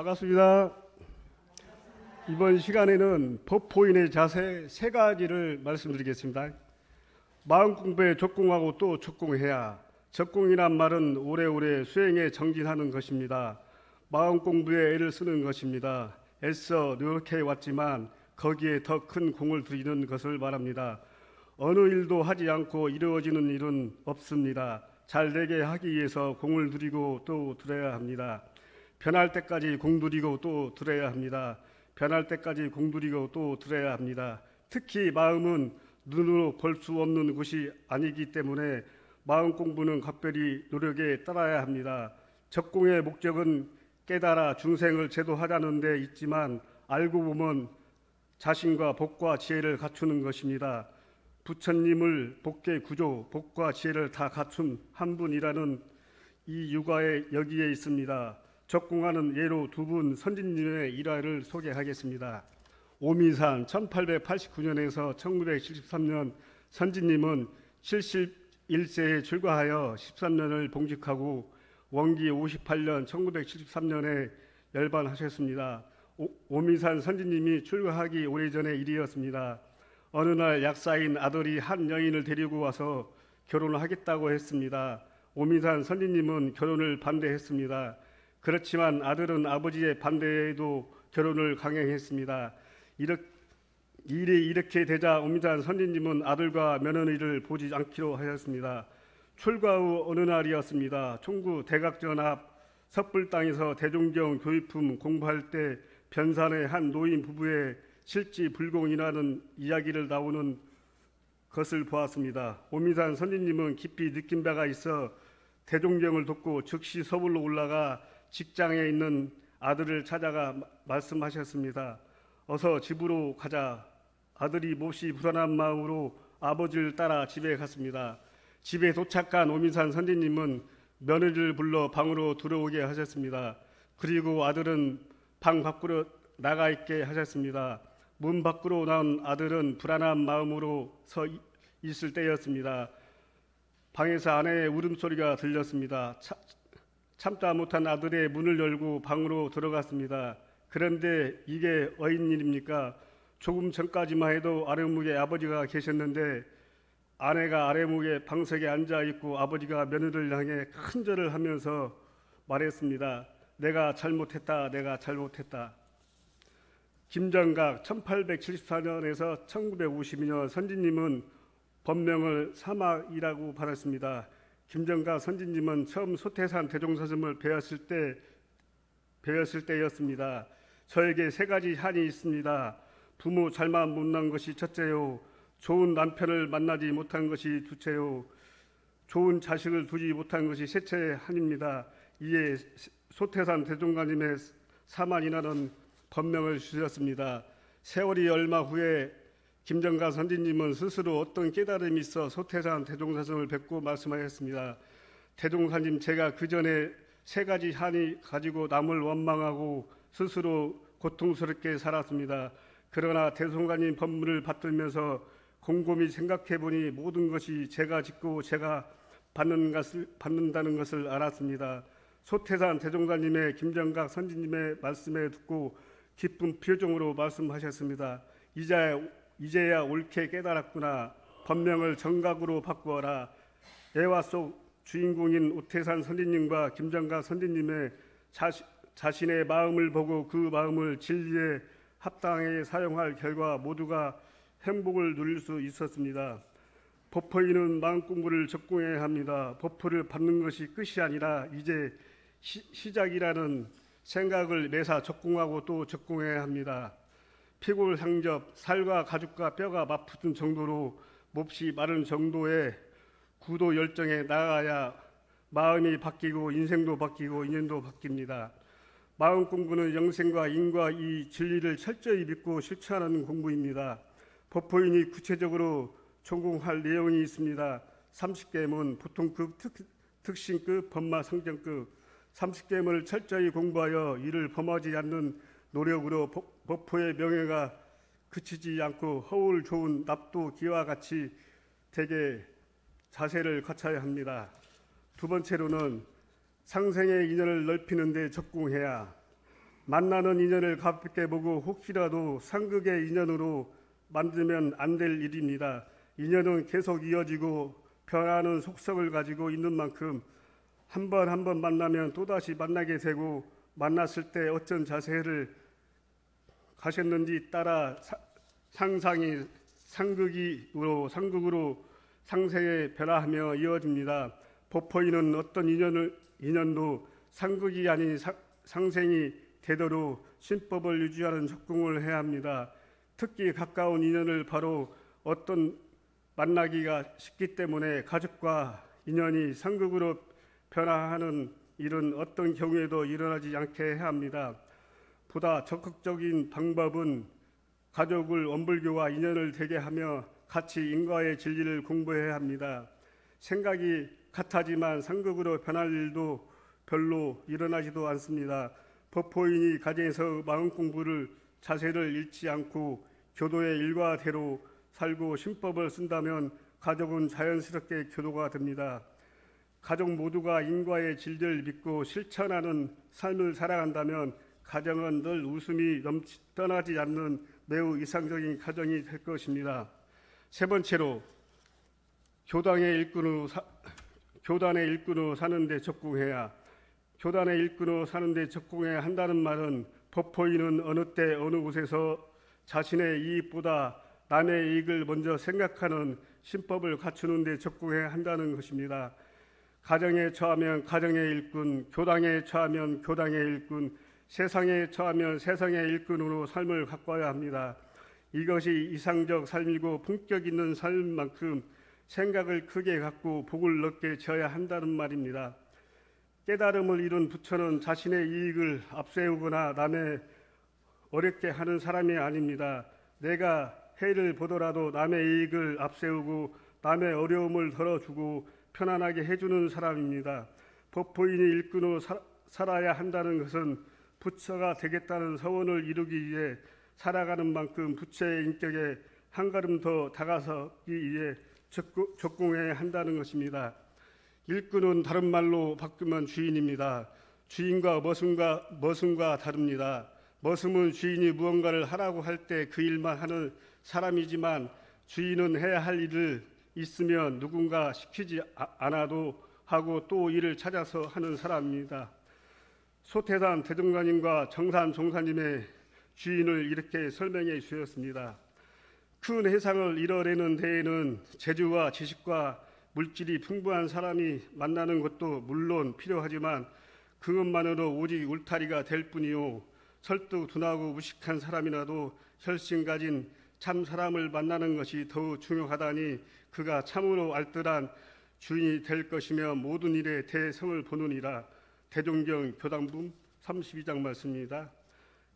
반갑습니다. 이번 시간에는 법포인의 자세 세 가지를 말씀드리겠습니다. 마음 공부에 적공하고 또 적공해야. 적공이란 말은 오래오래 수행에 정진하는 것입니다. 마음 공부에 애를 쓰는 것입니다. 애써 노력해 왔지만 거기에 더 큰 공을 들이는 것을 말합니다. 어느 일도 하지 않고 이루어지는 일은 없습니다. 잘 되게 하기 위해서 공을 들이고 또 들여야 합니다. 변할 때까지 공들이고 또 들여야 합니다. 변할 때까지 공들이고 또 들여야 합니다. 특히 마음은 눈으로 볼 수 없는 것이 아니기 때문에 마음 공부는 각별히 노력에 따라야 합니다. 적공의 목적은 깨달아 중생을 제도하자는 데 있지만 알고 보면 자신과 복과 지혜를 갖추는 것입니다. 부처님을 복계 구조, 복과 지혜를 다 갖춘 한 분이라는 이 유가에 여기에 있습니다. 적공하는 예로 두 분 선진님의 일화를 소개하겠습니다. 오미산 1889년에서 1973년 선진님은 71세에 출가하여 13년을 봉직하고 원기 58년 1973년에 열반하셨습니다. 오미산 선진님이 출가하기 오래전의 일이었습니다. 어느 날 약사인 아들이 한 여인을 데리고 와서 결혼을 하겠다고 했습니다. 오미산 선진님은 결혼을 반대했습니다. 그렇지만 아들은 아버지의 반대에도 결혼을 강행했습니다. 일이 이렇게 되자 오미산 선진님은 아들과 며느리를 보지 않기로 하였습니다. 출가 후 어느 날이었습니다. 총구 대각전 앞 섣불당에서 대종경 교육품 공부할 때 변산의 한 노인 부부의 실지불공이라는 이야기를 나오는 것을 보았습니다. 오미산 선진님은 깊이 느낀 바가 있어 대종경을 돕고 즉시 서울로 올라가 직장에 있는 아들을 찾아가 말씀하셨습니다. 어서 집으로 가자. 아들이 몹시 불안한 마음으로 아버지를 따라 집에 갔습니다. 집에 도착한 오미산 선진님은 며느리를 불러 방으로 들어오게 하셨습니다. 그리고 아들은 방 밖으로 나가 있게 하셨습니다. 문 밖으로 나온 아들은 불안한 마음으로 서 있을 때였습니다. 방에서 아내의 울음소리가 들렸습니다. 참다 못한 아들의 문을 열고 방으로 들어갔습니다. 그런데 이게 어인일입니까? 조금 전까지만 해도 아래목에 아버지가 계셨는데 아내가 아래목에 방석에 앉아있고 아버지가 며느리를 향해 큰 절을 하면서 말했습니다. 내가 잘못했다. 내가 잘못했다. 김정각 1874년에서 1952년 선진님은 법명을 사막이라고 받았습니다. 김정각 선진님은 처음 소태산 대종사슴을 배웠을 때였습니다. 저에게 세 가지 한이 있습니다. 부모 잘만 못난 것이 첫째요. 좋은 남편을 만나지 못한 것이 둘째요. 좋은 자식을 두지 못한 것이 셋째 한입니다. 이에 소태산 대종가님의 사만이라는 법명을 주셨습니다. 세월이 얼마 후에 김정각 선진님은 스스로 어떤 깨달음이 있어 소태산 대종사슴을 뵙고 말씀하셨습니다. 대종사님, 제가 그 전에 세 가지 한이 가지고 남을 원망하고 스스로 고통스럽게 살았습니다. 그러나 대종사님 법문을 받들면서 곰곰이 생각해보니 모든 것이 제가 짓고 제가 받는다는 것을 알았습니다. 소태산 대종사님의 김정각 선진님의 말씀에 듣고 기쁜 표정으로 말씀하셨습니다. 이제야 옳게 깨달았구나. 법명을 정각으로 바꾸어라. 애화 속 주인공인 오태산 선진님과 김정각 선진님의 자신의 마음을 보고 그 마음을 진리에 합당하게 사용할 결과 모두가 행복을 누릴 수 있었습니다. 법포인은 마음 공부를 적공해야 합니다. 법포를 받는 것이 끝이 아니라 이제 시작이라는 생각을 매사 적공하고 또 적공해야 합니다. 피골상접, 살과 가죽과 뼈가 맞붙은 정도로 몹시 마른 정도의 구도 열정에 나아가야 마음이 바뀌고 인생도 바뀌고 인연도 바뀝니다. 마음 공부는 영생과 인과 이 진리를 철저히 믿고 실천하는 공부입니다. 법포인이 구체적으로 전공할 내용이 있습니다. 30계문, 보통급, 특신급, 법마상정급. 30계문을 철저히 공부하여 이를 범하지 않는 노력으로 법포의 명예가 그치지 않고 허울 좋은 납도 기와 같이 되게 자세를 갖춰야 합니다. 두 번째로는 상생의 인연을 넓히는 데 적공해야 만나는 인연을 가볍게 보고 혹시라도 상극의 인연으로 만들면 안 될 일입니다. 인연은 계속 이어지고 변하는 속성을 가지고 있는 만큼 한 번 만나면 또다시 만나게 되고, 만났을 때 어떤 자세를 가셨는지 따라 상상이 상극으로 상생에 변화하며 이어집니다. 법포인은 어떤 인연도 상극이 아닌 상생이 되도록 신법을 유지하는 적공을 해야 합니다. 특히 가까운 인연을 바로 어떤 만나기가 쉽기 때문에 가족과 인연이 상극으로 변화하는 일은 어떤 경우에도 일어나지 않게 해야 합니다. 보다 적극적인 방법은 가족을 원불교와 인연을 되게 하며 같이 인과의 진리를 공부해야 합니다. 생각이 같하지만 상극으로 변할 일도 별로 일어나지도 않습니다. 법포인이 가정에서 마음 공부를 자세를 잃지 않고 교도의 일과대로 살고 신법을 쓴다면 가족은 자연스럽게 교도가 됩니다. 가족 모두가 인과의 진리를 믿고 실천하는 삶을 살아간다면 가정은 늘 웃음이 떠나지 않는 매우 이상적인 가정이 될 것입니다. 세 번째로, 교단의 일꾼으로 사는 데 적공해야. 교단의 일꾼으로 사는 데 적공해야 한다는 말은 법포인은 어느 때 어느 곳에서 자신의 이익보다 남의 이익을 먼저 생각하는 신법을 갖추는 데 적공해야 한다는 것입니다. 가정에 처하면 가정의 일꾼, 교당에 처하면 교당의 일꾼, 세상에 처하면 세상의 일꾼으로 삶을 가꿔야 합니다. 이것이 이상적 삶이고 품격 있는 삶만큼 생각을 크게 갖고 복을 넓게 지어야 한다는 말입니다. 깨달음을 이룬 부처는 자신의 이익을 앞세우거나 남의 어렵게 하는 사람이 아닙니다. 내가 해를 보더라도 남의 이익을 앞세우고 남의 어려움을 덜어주고 편안하게 해주는 사람입니다. 법포인이 일꾼으로 살아야 한다는 것은 부처가 되겠다는 서원을 이루기 위해 살아가는 만큼 부처의 인격에 한 걸음 더 다가서기 위해 적공해야 한다는 것입니다. 일꾼은 다른 말로 바꾸면 주인입니다. 주인과 머슴과 다릅니다. 머슴은 주인이 무언가를 하라고 할 때 그 일만 하는 사람이지만 주인은 해야 할 일을 있으면 누군가 시키지 않아도 하고 또 일을 찾아서 하는 사람입니다. 소태산 대종관님과 정산 종사님의 주인을 이렇게 설명해 주셨습니다. 큰 해상을 이뤄내는 데에는 재주와 지식과 물질이 풍부한 사람이 만나는 것도 물론 필요하지만 그것만으로 오직 울타리가 될 뿐이요, 설득 둔하고 무식한 사람이라도 혈신 가진 참 사람을 만나는 것이 더욱 중요하다니 그가 참으로 알뜰한 주인이 될 것이며 모든 일에 대성을 보느니라. 대종경 교당품 32장 말씀입니다.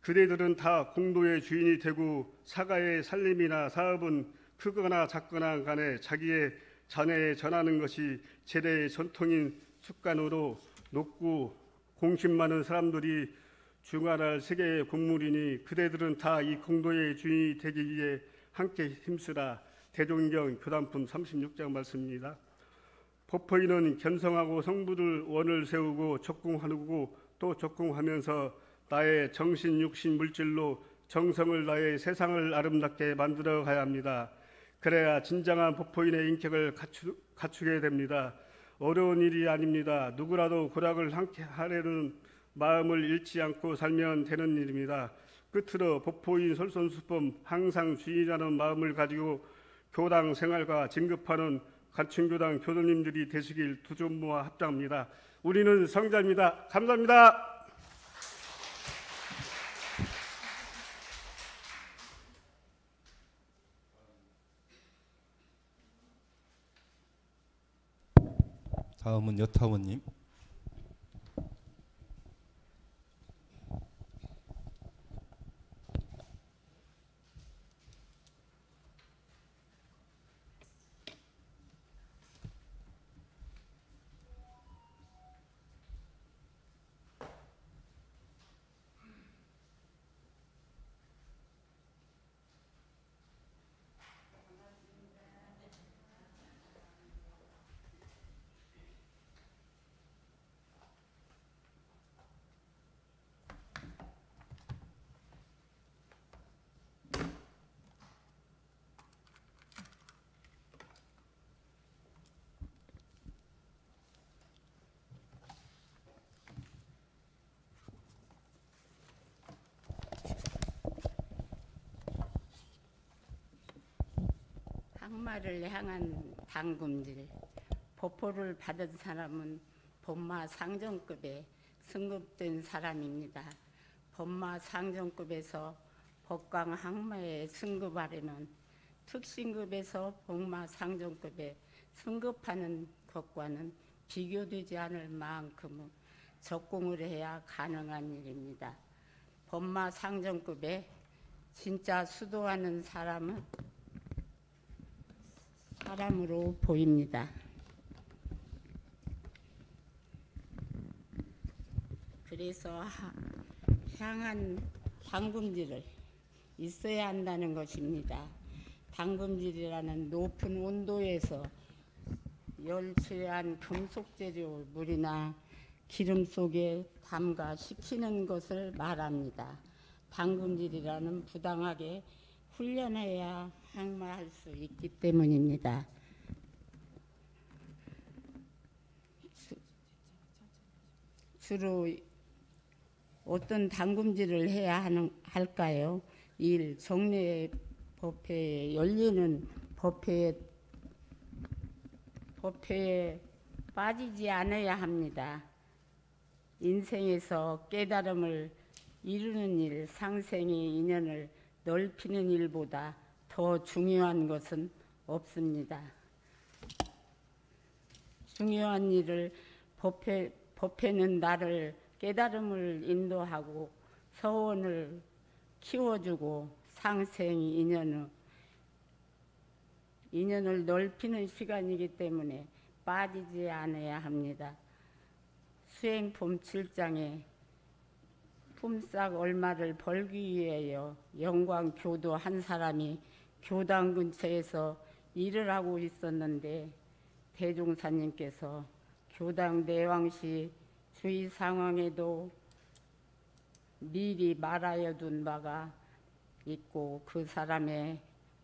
그대들은 다 공도의 주인이 되고 사가의 살림이나 사업은 크거나 작거나 간에 자기의 자네에 전하는 것이 제대의 전통인 습관으로 높고 공심 많은 사람들이 중화할 세계의 공물이니 그대들은 다 이 공도의 주인이 되기 위해 함께 힘쓰라. 대종경 교단품 36장 말씀입니다. 법포인은 견성하고 성부를 원을 세우고 적공하고 또 적공하면서 나의 정신, 육신, 물질로 정성을 다해 세상을 아름답게 만들어 가야 합니다. 그래야 진정한 법포인의 인격을 갖추게 됩니다. 어려운 일이 아닙니다. 누구라도 고락을 함께 하려는 마음을 잃지 않고 살면 되는 일입니다. 끝으로 법포인 솔선수범 항상 주인이라는 마음을 가지고 교당 생활과 진급하는 간춘교당 교도님들이 되시길 두존모아 합장합니다. 우리는 성자입니다. 감사합니다. 다음은 여타원님. 항마를 향한 당금질. 법호를 받은 사람은 법마 상정급에 승급된 사람입니다. 법마 상정급에서 법강 항마에 승급하려면 특신급에서 법마 상정급에 승급하는 것과는 비교되지 않을 만큼 적공을 해야 가능한 일입니다. 법마 상정급에 진짜 수도하는 사람으로 보입니다. 그래서 향한 당금질을 있어야 한다는 것입니다. 당금질이라는 높은 온도에서 열취한 금속 재료 물이나 기름 속에 담가 식히는 것을 말합니다. 당금질이라는 부당하게 훈련해야 항마할 수 있기 때문입니다. 주로 어떤 당금질을 해야 할까요? 1. 정례 법회에 열리는 법회에 빠지지 않아야 합니다. 인생에서 깨달음을 이루는 일, 상생의 인연을 넓히는 일보다 더 중요한 것은 없습니다. 중요한 일을 법회는 나를 깨달음을 인도하고 서원을 키워주고 상생의 인연을 넓히는 시간이기 때문에 빠지지 않아야 합니다. 수행품 7장에 품삯 얼마를 벌기 위하여 영광 교도 한 사람이 교당 근처에서 일을 하고 있었는데 대종사님께서 교당 내왕시 주의 상황에도 미리 말하여 둔 바가 있고 그 사람의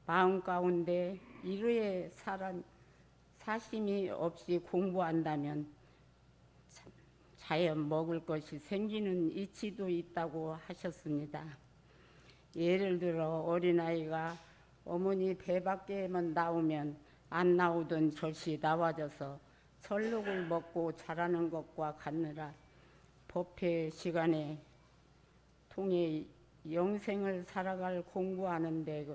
마음 가운데 이루의 사심이 없이 공부한다면 자연 먹을 것이 생기는 이치도 있다고 하셨습니다. 예를 들어 어린아이가 어머니 배 밖에만 나오면 안 나오던 젖이 나와져서 설록을 먹고 자라는 것과 같느라 법회 시간에 통해 영생을 살아갈 공부하는 데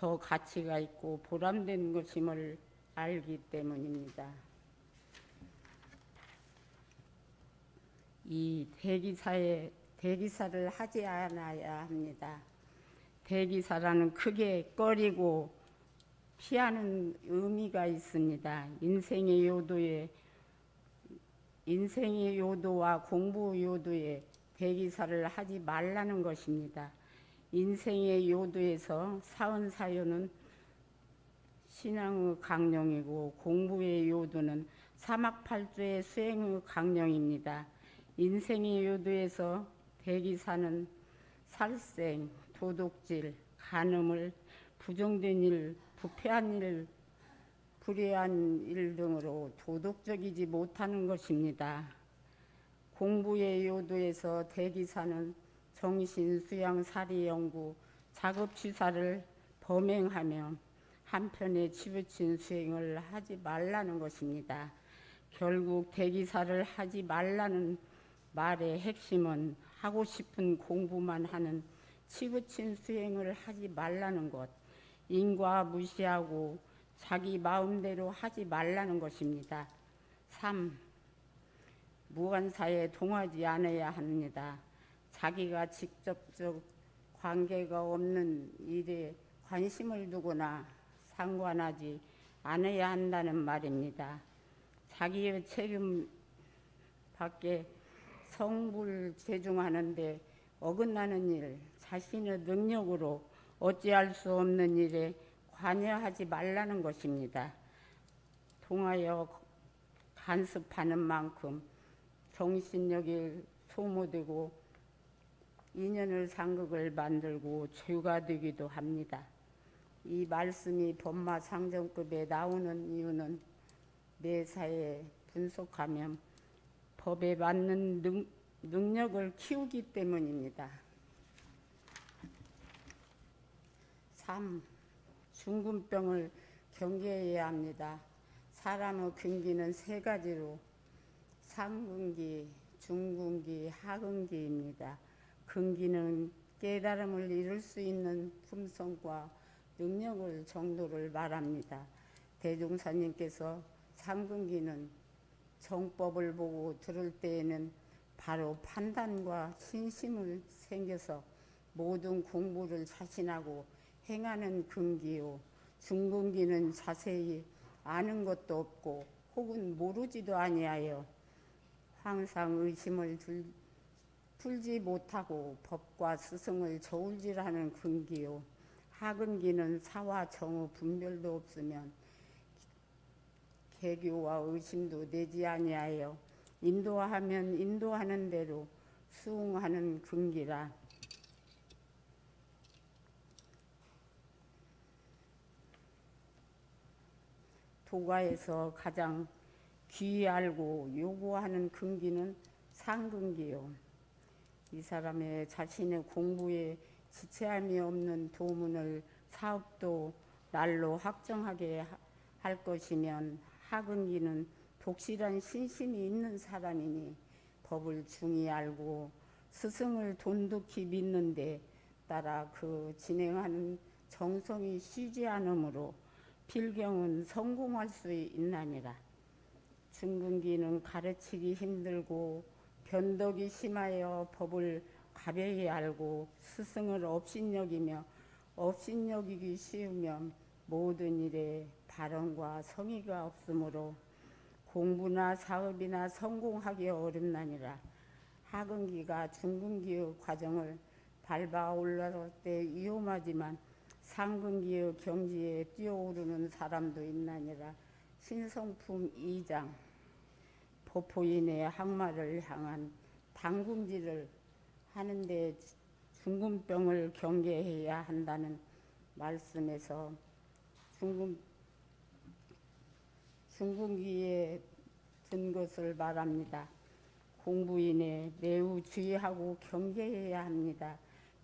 더 가치가 있고 보람된 것임을 알기 때문입니다. 이 대기사를 하지 않아야 합니다. 대기사라는 크게 꺼리고 피하는 의미가 있습니다. 인생의 요도와 공부 요도에 대기사를 하지 말라는 것입니다. 인생의 요도에서 사은사요는 신앙의 강령이고 공부의 요도는 사막팔조의 수행의 강령입니다. 인생의 요도에서 대기사는 살생, 도둑질, 간음을 부정된 일, 부패한 일, 불의한 일 등으로 도덕적이지 못하는 것입니다. 공부의 요도에서 대기사는 정신, 수양, 사리, 연구, 작업취사를 범행하며 한편에 치부친 수행을 하지 말라는 것입니다. 결국 대기사를 하지 말라는 말의 핵심은 하고 싶은 공부만 하는 치부친 수행을 하지 말라는 것, 인과 무시하고 자기 마음대로 하지 말라는 것입니다. 3. 무관사에 동하지 않아야 합니다. 자기가 직접적 관계가 없는 일에 관심을 두거나 상관하지 않아야 한다는 말입니다. 자기의 책임 밖에 성불 제중하는데 어긋나는 일, 자신의 능력으로 어찌할 수 없는 일에 관여하지 말라는 것입니다. 통하여 간섭하는 만큼 정신력이 소모되고 인연을 상극을 만들고 죄가 되기도 합니다. 이 말씀이 법마 상정급에 나오는 이유는 매사에 분석하면 법에 맞는 능력을 키우기 때문입니다. 3. 중금병을 경계해야 합니다. 사람의 근기는 세 가지로 상근기, 중근기, 하근기입니다. 근기는 깨달음을 이룰 수 있는 품성과 능력을 정도를 말합니다. 대종사님께서 상근기는 정법을 보고 들을 때에는 바로 판단과 신심을 생겨서 모든 공부를 자신하고 행하는 근기요. 중근기는 자세히 아는 것도 없고 혹은 모르지도 아니하여 항상 의심을 풀지 못하고 법과 스승을 저울질하는 근기요. 하근기는 사와 정의 분별도 없으면 개교와 의심도 내지 아니하여 인도하면 인도하는 대로 수응하는 근기라. 도가에서 가장 귀알고 요구하는 근기는 상근기요. 이 사람의 자신의 공부에 지체함이 없는 도문을 사업도 날로 확정하게 할 것이면 하근기는 독실한 신심이 있는 사람이니 법을 중히 알고 스승을 돈독히 믿는데 따라 그 진행하는 정성이 쉬지 않으므로 필경은 성공할 수 있나니라. 중근기는 가르치기 힘들고 변덕이 심하여 법을 가벼이 알고 스승을 업신여기며 업신여기기 쉬우면 모든 일에 발언과 성의가 없으므로 공부나 사업이나 성공하기 어렵나니라. 하근기가 중근기의 과정을 밟아 올라갈 때 위험하지만 상근기의 경지에 뛰어오르는 사람도 있나니라. 신성품 2장 법포인의 항마를 향한 당궁질을 하는데 중근병을 경계해야 한다는 말씀에서 중근기에 든 것을 말합니다. 공부인에 매우 주의하고 경계해야 합니다.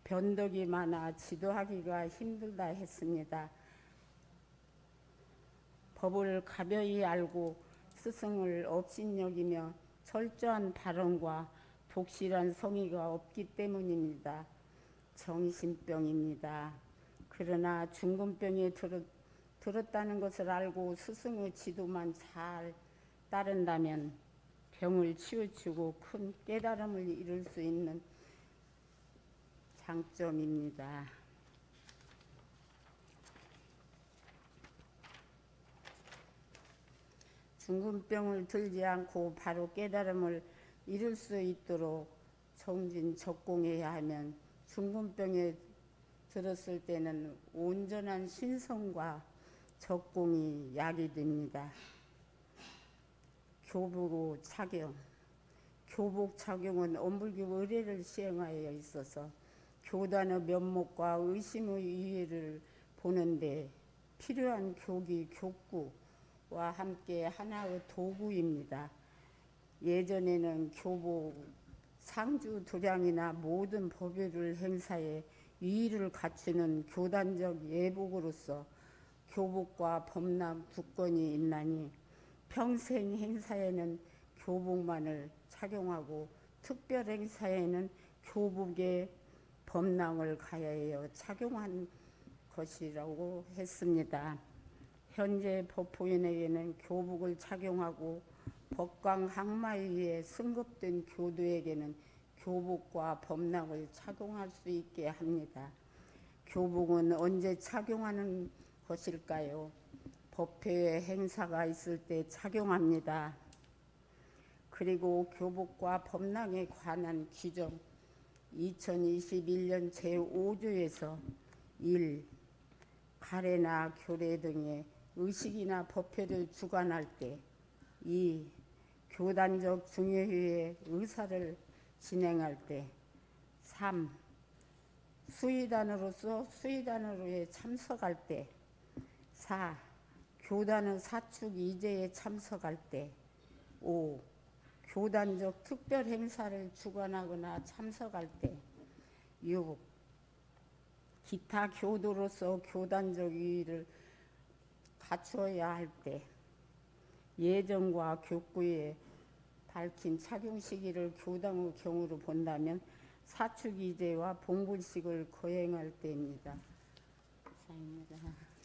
변덕이 많아 지도하기가 힘들다 했습니다. 법을 가벼이 알고 스승을 업신여기며 철저한 발언과 독실한 성의가 없기 때문입니다. 정신병입니다. 그러나 중근병에 들었다는 것을 알고 스승의 지도만 잘 따른다면 병을 치우치고 큰 깨달음을 이룰 수 있는 장점입니다. 중근병을 들지 않고 바로 깨달음을 이룰 수 있도록 정진적공해야 하면 중근병에 들었을 때는 온전한 신성과 적공이 약이 됩니다. 교복 착용. 교복 착용은 엄불교 의례를 시행하여 있어서 교단의 면목과 의심의 이해를 보는데 필요한 교기, 교구와 함께 하나의 도구입니다. 예전에는 교복, 상주, 도량이나 모든 법요를 행사에 유의를 갖추는 교단적 예복으로서 교복과 법랑 두 건이 있나니 평생 행사에는 교복만을 착용하고 특별 행사에는 교복에 법랑을 가하여 착용한 것이라고 했습니다. 현재 법포인에게는 교복을 착용하고 법광 항마 위에 승급된 교도에게는 교복과 법랑을 착용할 수 있게 합니다. 교복은 언제 착용하는 것일까요? 법회에 행사가 있을 때 착용합니다. 그리고 교복과 법랑에 관한 규정 2021년 제5조에서 1. 가례나 교례 등의 의식이나 법회를 주관할 때 2. 교단적 중요회의 의사를 진행할 때 3. 수의단으로서 수의단으로에 참석할 때 4. 교단의 사축 이제에 참석할 때 5. 교단적 특별 행사를 주관하거나 참석할 때 6. 기타 교도로서 교단적 의의를 갖추어야 할 때 예정과 교구에 밝힌 착용 시기를 교당의 경우로 본다면 사축 이제와 봉분식을 거행할 때입니다. 감사합니다.